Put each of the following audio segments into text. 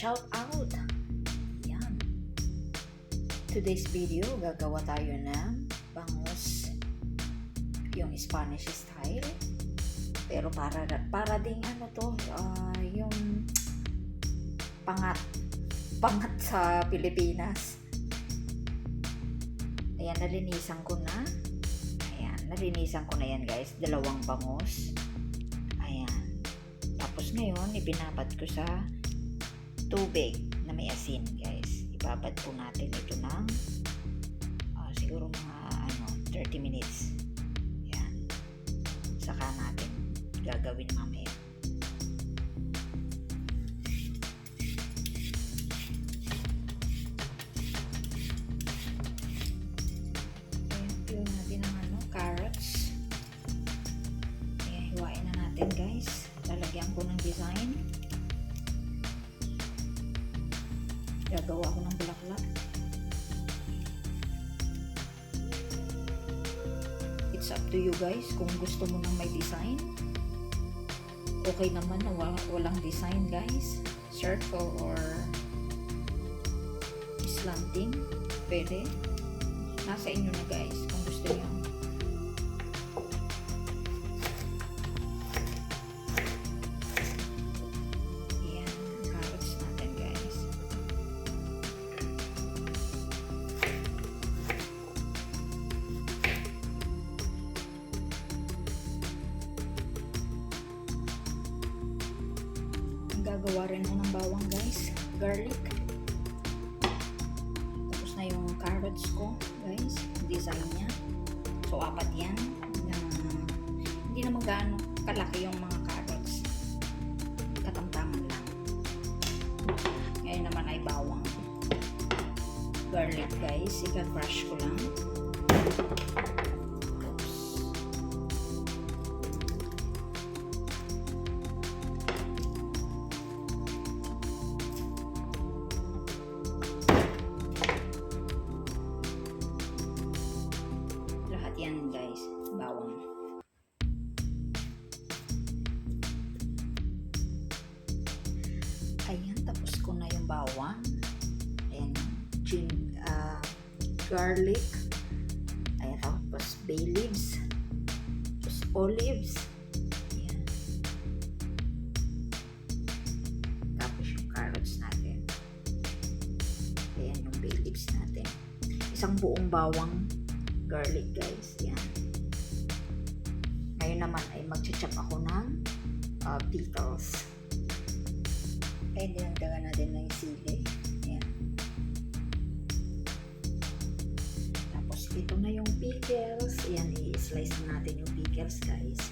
shout out. Yan. Today's video, gagawa tayo ng bangus. Yung Spanish style. Pero para ding ano to, yung pangat sa Pilipinas. Ayan, nalinisan ko na. Nalinisan ko na yan guys, 2 bangus. Ayan. Tapos ngayon, ibinabad ko sa tubig na may asin guys. Ibabad po natin ito ng siguro mga 30 minutes. Ayan. Saka natin gagawin mamaya. Carrots. Ayan, hiwain na natin guys. Lalagyan ko ng design. Gagawa ko ng bulaklak. It's up to you guys kung gusto mo nang may design. Okay naman na walang design guys. Circle or slanting. Pwede. Nasa inyo na guys kung gusto nyo. Gagawa rin ako ng bawang guys, garlic. Tapos na yung carrots ko guys, design niya. So 4 yan. Hindi naman gaano kalaki yung mga carrots. Katamtaman lang. Ngayon naman ay bawang. Garlic guys, ika-crush ko lang. Yan guys, bawang. Ayan, tapos ko na yung bawang. Ayan, garlic. Ayan, tapos bay leaves. Tapos olives. Ayan. Tapos yung carrots natin. Ayan yung bay leaves natin. Isang buong bawang garlic guys, yan. Ngayon naman ay mag-chop ako ng pickles. Ay, dinagdagan natin ng sili. Yan. Tapos ito na yung pickles. Yan, i-slice natin yung pickles guys.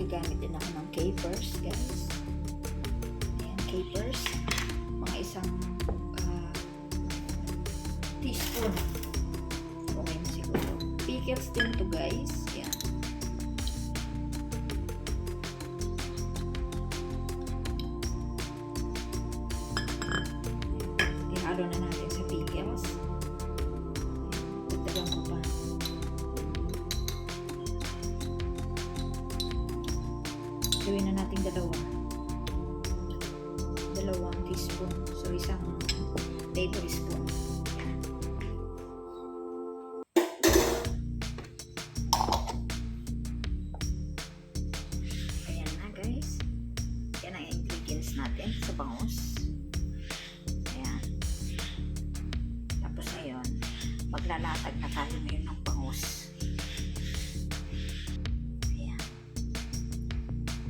Gamit din ako ng capers guys. Ayan, capers. Mga isang teaspoon. Okay na siguro. Pickles din to guys. Ayan. Ihalo na natin sa pickles. Dagdagan ko pa. Gawin na natin 2 teaspoon. So, isang tablespoon. Ayan na guys. Yan ang ingredients natin sa bangus. Ayan. maglalatag na tayo ngayon ng bangus. Ayan.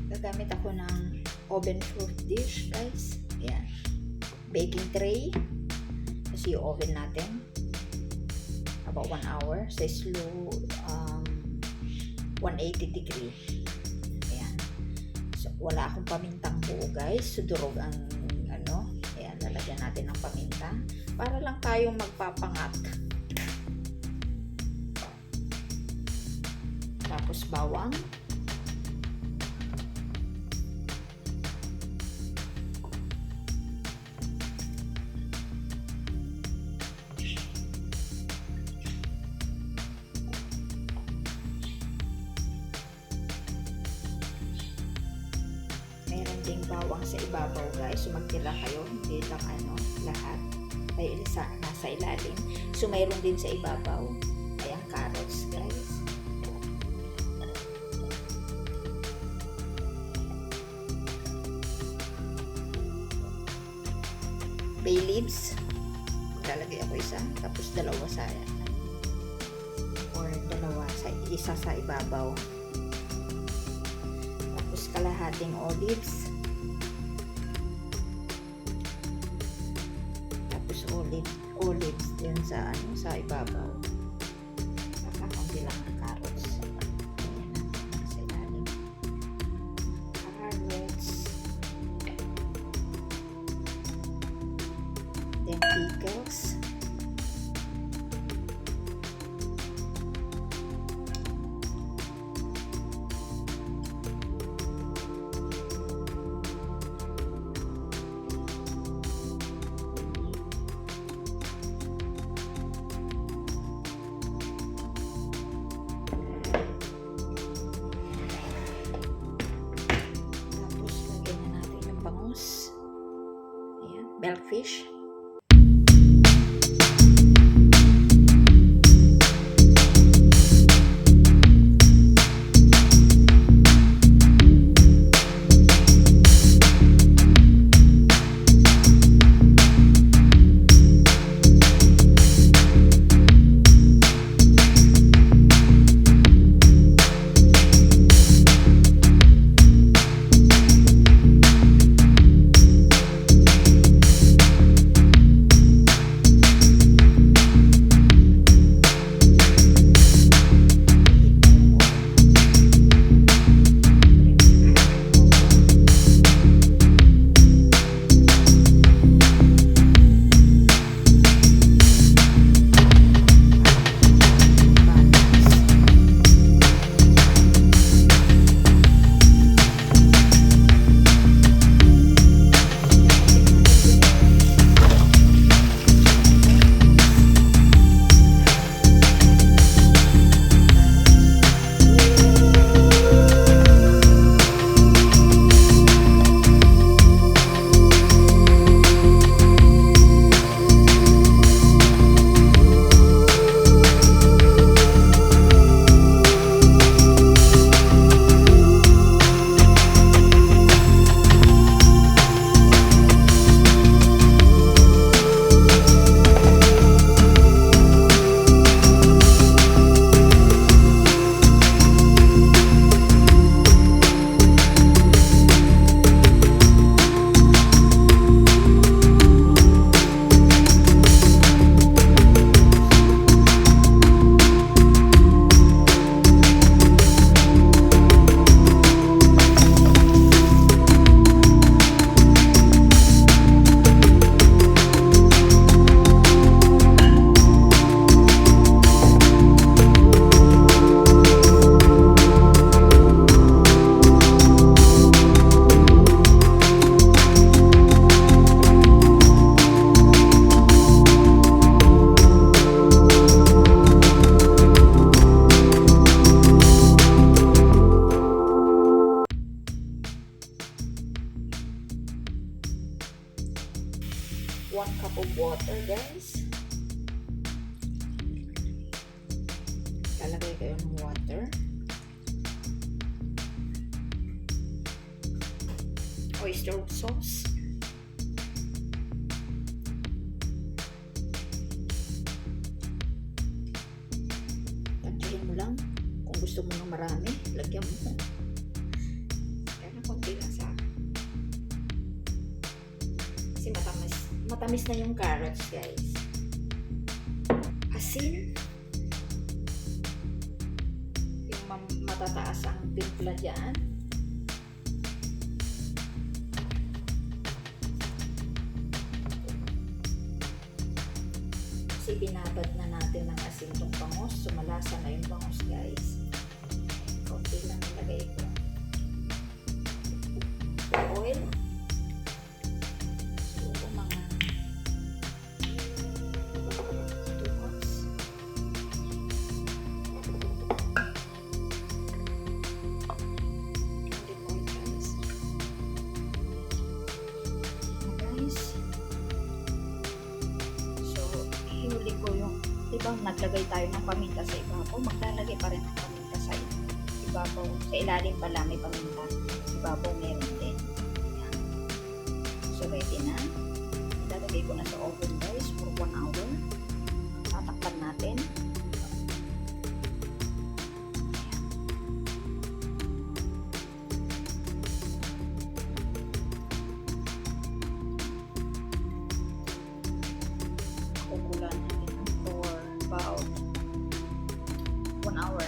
Gagamit ako ng oven proof dish, guys. Ayan. Baking tray. Kasi yung oven natin about 1 hour sa slow 180 degree. Ayan. So, wala akong pamintang buo, guys. So, durog ang ayan, lalagyan natin ng paminta para lang tayong magpapangat. Tapos bawang. Meron ding bawang sa ibabaw, guys. So magtira kayo, hindi lang lahat ay nasa ilalim. So mayroon din sa ibabaw. Ayan, carrots, guys. Bay leaves. Lalagay ako isa, tapos dalawa sa isa sa ibabaw. Tapos kalahating olives. Tapos olives din sa ibabaw. Saka konti lang ng carrots. Ayan na, sa ilalim. Carrots. Then pickles. Milkfish. water, guys. Lalagay kayo ng water. Oyster sauce. Lagyan mo lang. Kung gusto mo ng marami, lagyan mo. Pero konti lang sa akin. Kasi matamis na yung carrots, guys. Asin. Yung matataas ang timpla dyan. Kasi binabad na natin ng asin itong bangus. Sumalasa na yung bangus, guys. Konti lang nilagay ko. Oil. So, mga 2 cups. Olive oil, guys. Guys. So, hinuli ko yung, diba naglagay tayo ng paminta sa ibabaw, maglalagay pa rin ng paminta sa ibabaw. Sa ilalim pala may paminta, ibabaw meron din. Yan. So, ready na. Ilalagay ko na sa oven, guys, for 1 hour. Tatakpan natin. Kukulan natin for about 1 hour.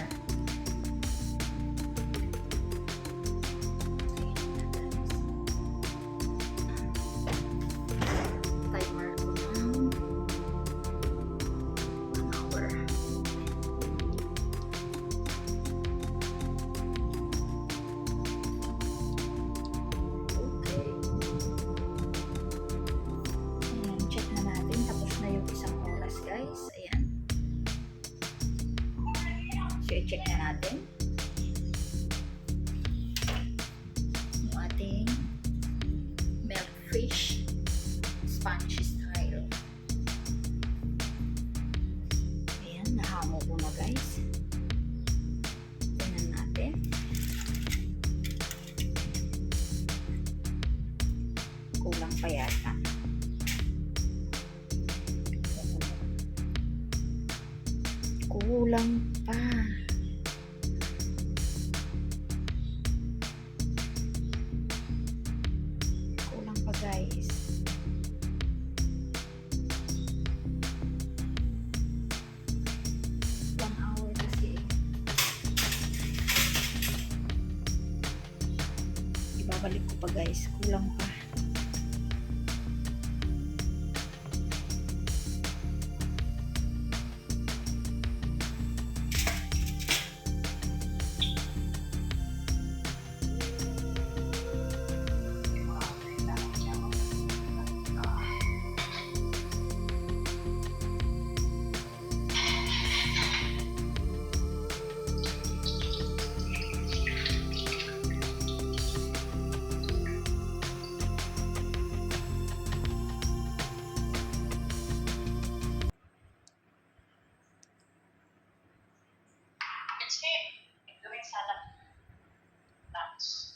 Timer ko ng 1 hour. Okay. Ayan, check na natin. Tapos na yung isang oras, guys. Ayan. So, i-check na natin yung ating milkfish sponge style. Ayan, nahango ko na, guys. Tingnan natin. Kulang pa yata. Kulang pa. Kulang pa, guys. One hour kasi. Ibabalik ko pa, guys. Kulang pa. It's me doing salad. That's